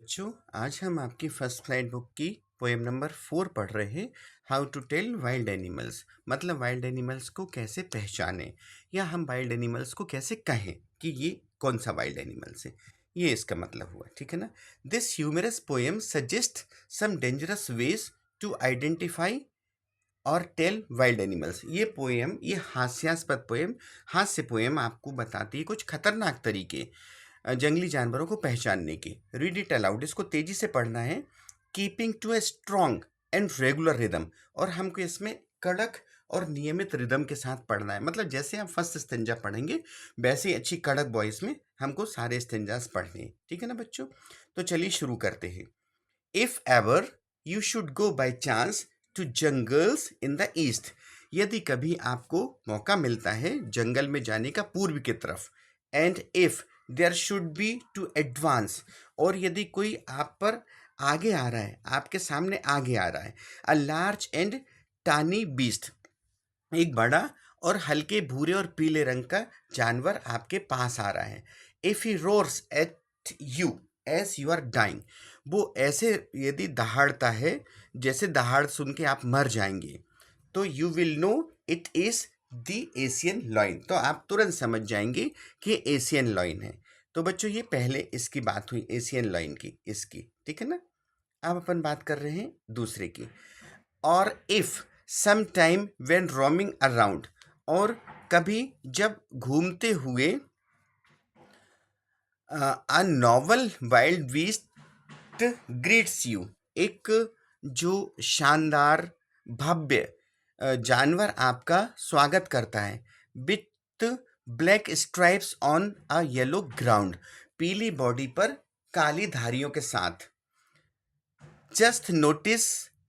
बच्चों, आज हम आपकी फर्स्ट फ्लाइट बुक की पोएम नंबर 4 पढ़ रहे हैं। How to tell wild animals, मतलब वाइल्ड एनिमल्स को कैसे पहचानें या हम वाइल्ड एनिमल्स को कैसे कहें कि ये कौन सा वाइल्ड एनिमल्स है। ये इसका मतलब हुआ, ठीक है ना। This humorous poem suggest some dangerous ways to identify और टेल वाइल्ड एनिमल्स। ये पोएम, ये हास्यास्पद पोएम, हास्य पोएम आपको बताती है कुछ खतरनाक तरीके जंगली जानवरों को पहचानने की। रीड इट अलाउड, इसको तेजी से पढ़ना है। Keeping to a strong and regular rhythm, और हमको इसमें कड़क और नियमित रिदम के साथ पढ़ना है। मतलब जैसे हम फर्स्ट स्टेंजा पढ़ेंगे वैसे ही अच्छी कड़क वॉइस में हमको सारे स्टेंजास पढ़ने हैं, ठीक है ना बच्चों। तो चलिए शुरू करते हैं। If ever you should go by chance to jungles in the east, यदि कभी आपको मौका मिलता है जंगल में जाने का पूर्व की तरफ। And if there should be to advance, और यदि कोई आप पर आगे आ रहा है, आपके सामने आगे आ रहा है। अ लार्ज एंड टानी बीस्ट, एक बड़ा और हल्के भूरे और पीले रंग का जानवर आपके पास आ रहा है। If he roars at you as you are dying, वो ऐसे यदि दहाड़ता है जैसे दहाड़ सुन के आप मर जाएंगे, तो you will know it is the Asian lion, तो आप तुरंत समझ जाएंगे कि एशियन लॉइन है। तो बच्चों ये पहले इसकी बात हुई एशियन लॉइन की, इसकी, ठीक है ना। अब अपन बात कर रहे हैं दूसरे की। और if some time when roaming around, और कभी जब घूमते हुए a noble wild beast greets you, एक जो शानदार भव्य जानवर आपका स्वागत करता है। With black stripes on a yellow ground, पीली बॉडी पर काली धारियों के साथ। Just notice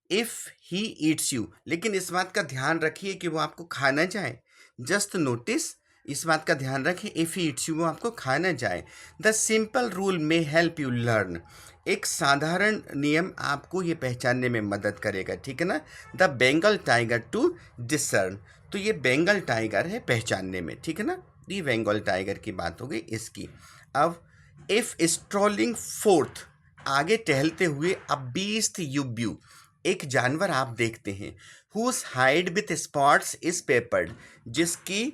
if he eats you, लेकिन इस बात का ध्यान रखिए कि वो आपको खा ना जाए। जस्ट नोटिस, इस बात का ध्यान रखिए, इफ ही ईट्स यू, वो आपको खा ना जाए। The simple rule may help you learn, एक साधारण नियम आपको ये पहचानने में मदद करेगा, ठीक है ना। The Bengal tiger to discern, तो ये बेंगल टाइगर है पहचानने में, ठीक है ना। ये बेंगल टाइगर की बात हो गई इसकी। अब इफ स्ट्रॉलिंग फोर्थ, आगे टहलते हुए, अ बीस्ट यू व्यू, एक जानवर आप देखते हैं। Whose hide with spots is peppered, जिसकी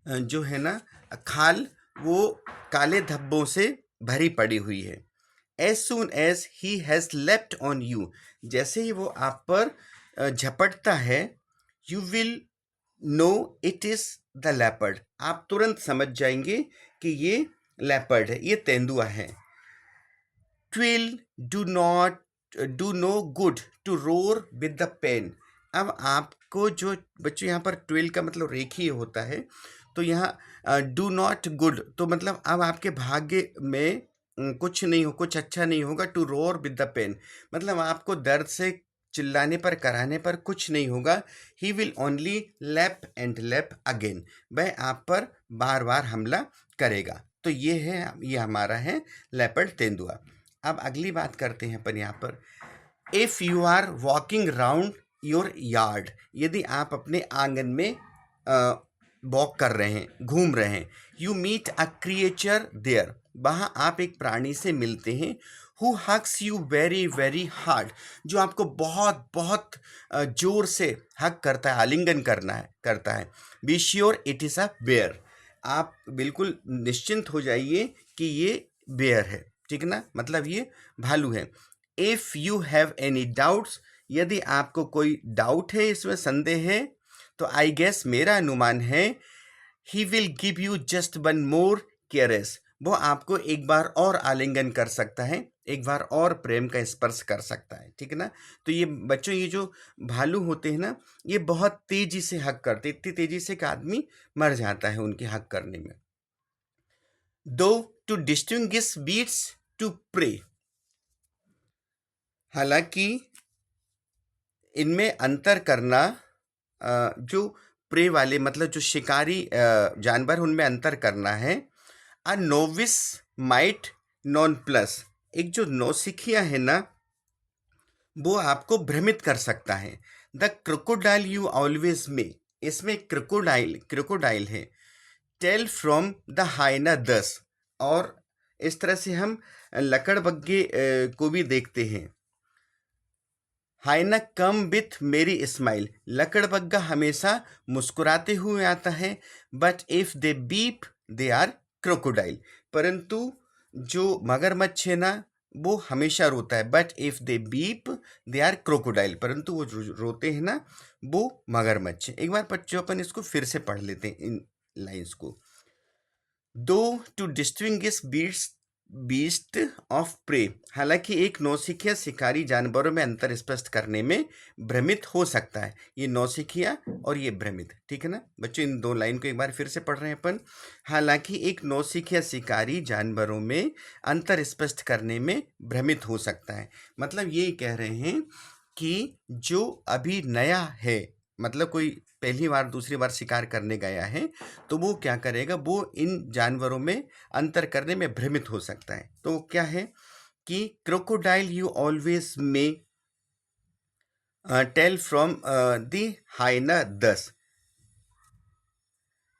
जो है ना खाल वो काले धब्बों से भरी पड़ी हुई है। As soon as he has leapt on you, जैसे ही वो आप पर झपटता है, you will know it is the leopard, आप तुरंत समझ जाएंगे कि ये लेपर्ड है, ये तेंदुआ है। Twill do not do no good to roar with the pen, अब आपको जो बच्चों यहाँ पर ट्विल का मतलब रेखीय होता है, तो यहाँ डू नॉट गुड तो मतलब अब आपके भाग्य में कुछ नहीं हो, कुछ अच्छा नहीं होगा। To roar with the pain मतलब आपको दर्द से चिल्लाने पर, कराने पर कुछ नहीं होगा। He will only lap and lap again, वह आप पर बार बार हमला करेगा। तो ये है, ये हमारा है लेपर्ड तेंदुआ। अब अगली बात करते हैं अपन यहाँ पर। If you are walking round your yard, यदि आप अपने आंगन में वॉक कर रहे हैं, घूम रहे हैं। You meet a creature there, वहाँ आप एक प्राणी से मिलते हैं। Who hugs you very very hard, जो आपको बहुत बहुत जोर से हक करता है, आलिंगन करता है। Be sure it is a bear, आप बिल्कुल निश्चिंत हो जाइए कि ये बेयर है, ठीक ना, मतलब ये भालू है। If you have any doubts, यदि आपको कोई डाउट है, इसमें संदेह है, तो आई गेस, मेरा अनुमान है, he will give you just one more caress, वो आपको एक बार और आलिंगन कर सकता है, एक बार और प्रेम का स्पर्श कर सकता है, ठीक है ना। तो ये बच्चों, ये जो भालू होते हैं ना, ये बहुत तेजी से हक करते, इतनी तेजी से कि आदमी मर जाता है उनके हक करने में। Though to distinguish beasts of prey, हालांकि इनमें अंतर करना, जो प्रे वाले मतलब जो शिकारी जानवर, उनमें अंतर करना है। अ नोविस माइट नॉन प्लस, एक जो नौसिखिया है ना, वो आपको भ्रमित कर सकता है। द क्रोकोडाइल यू ऑलवेज में, इसमें क्रोकोडाइल है। टेल फ्रॉम द हाइना दस, और इस तरह से हम लकड़बग्गे को भी देखते हैं। हाइना कम विथ मेरी स्माइल, लकड़बग्गा हमेशा मुस्कुराते हुए आता है। But if they weep they are crocodile, परंतु जो मगरमच्छ है ना वो हमेशा रोता है। But if they weep they are crocodile, परंतु वो जो रोते हैं ना वो मगरमच्छ है। एक बार बच्चों अपन इसको फिर से पढ़ लेते हैं इन लाइंस को। Though to distinguish beast of prey, हालांकि एक नौसिखिया शिकारी जानवरों में अंतर स्पष्ट करने में भ्रमित हो सकता है। ये नौसिखिया और ये भ्रमित, ठीक है ना बच्चों। इन दो लाइन को एक बार फिर से पढ़ रहे हैं अपन। हालांकि एक नौसिखिया शिकारी जानवरों में अंतर स्पष्ट करने में भ्रमित हो सकता है, मतलब ये कह रहे हैं कि जो अभी नया है, मतलब कोई पहली बार दूसरी बार शिकार करने गया है तो वो क्या करेगा, वो इन जानवरों में अंतर करने में भ्रमित हो सकता है। तो क्या है कि crocodile you always may tell from the hyena दस,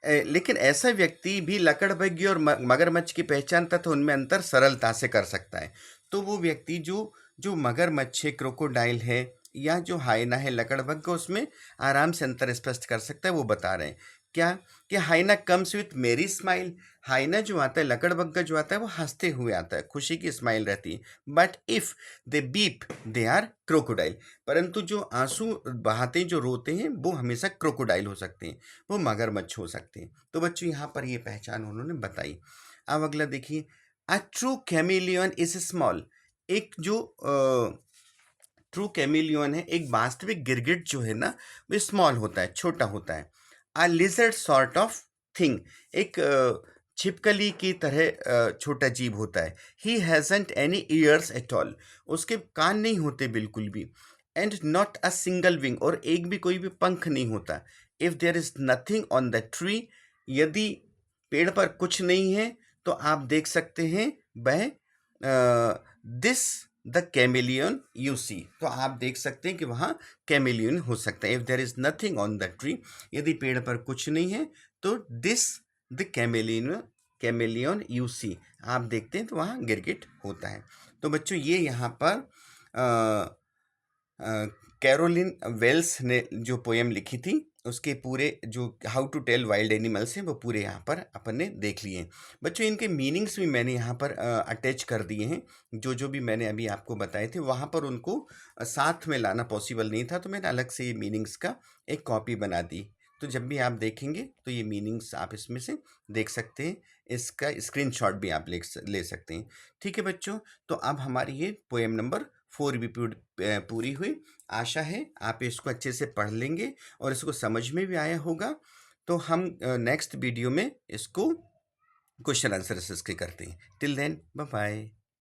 लेकिन ऐसा व्यक्ति भी लकड़बग्घी और मगरमच्छ की पहचान तथा उनमें अंतर सरलता से कर सकता है। तो वो व्यक्ति जो जो मगरमच्छ है, क्रोकोडाइल है या जो हाइना है लकड़बग्घा, उसमें आराम से अंतर स्पष्ट कर सकता है। वो बता रहे हैं क्या कि हाइना कम्स विथ मेरी स्माइल, हाइना जो आता है, लकड़बग्घा जो आता है वो हंसते हुए आता है, खुशी की स्माइल रहती है। But if they weep they are crocodile, परंतु जो आंसू बहाते हैं, जो रोते हैं, वो हमेशा क्रोकोडाइल हो सकते हैं, वो मगरमच्छ हो सकते हैं। तो बच्चों यहाँ पर ये पहचान उन्होंने बताई। अब अगला देखिए, a true chameleon is small, एक जो ट्रू कैमिलियन है, एक वास्तविक गिरगिट जो है ना वो स्मॉल होता है, छोटा होता है। A lizard sort of thing, एक छिपकली की तरह छोटा जीव होता है। He hasn't any ears at all, उसके कान नहीं होते बिल्कुल भी। And not a single wing, और एक भी कोई भी पंख नहीं होता। If there is nothing on the tree, यदि पेड़ पर कुछ नहीं है तो आप देख सकते हैं वह दिस द कैमिलियन यू सी, तो आप देख सकते हैं कि वहाँ कैमिलियन हो सकता है। If there is nothing on the tree, यदि पेड़ पर कुछ नहीं है तो this the chameleon you see, आप देखते हैं तो वहाँ गिरगिट होता है। तो बच्चों ये यहाँ पर कैरोलिन वेल्स ने जो पोएम लिखी थी उसके पूरे जो how to tell wild animals हैं वो पूरे यहाँ पर अपन ने देख लिए हैं। बच्चों इनके मीनिंग्स भी मैंने यहाँ पर अटैच कर दिए हैं, जो जो भी मैंने अभी आपको बताए थे वहाँ पर उनको साथ में लाना पॉसिबल नहीं था, तो मैंने अलग से ये मीनिंग्स का एक कॉपी बना दी। तो जब भी आप देखेंगे तो ये मीनिंग्स आप इसमें से देख सकते हैं, इसका स्क्रीनशॉट भी आप ले सकते हैं। ठीक है बच्चों, तो अब हमारी ये पोएम नंबर 4 भी पूरी हुई। आशा है आप इसको अच्छे से पढ़ लेंगे और इसको समझ में भी आया होगा। तो हम नेक्स्ट वीडियो में इसको क्वेश्चन आंसर इसके करते हैं। Till then bye bye.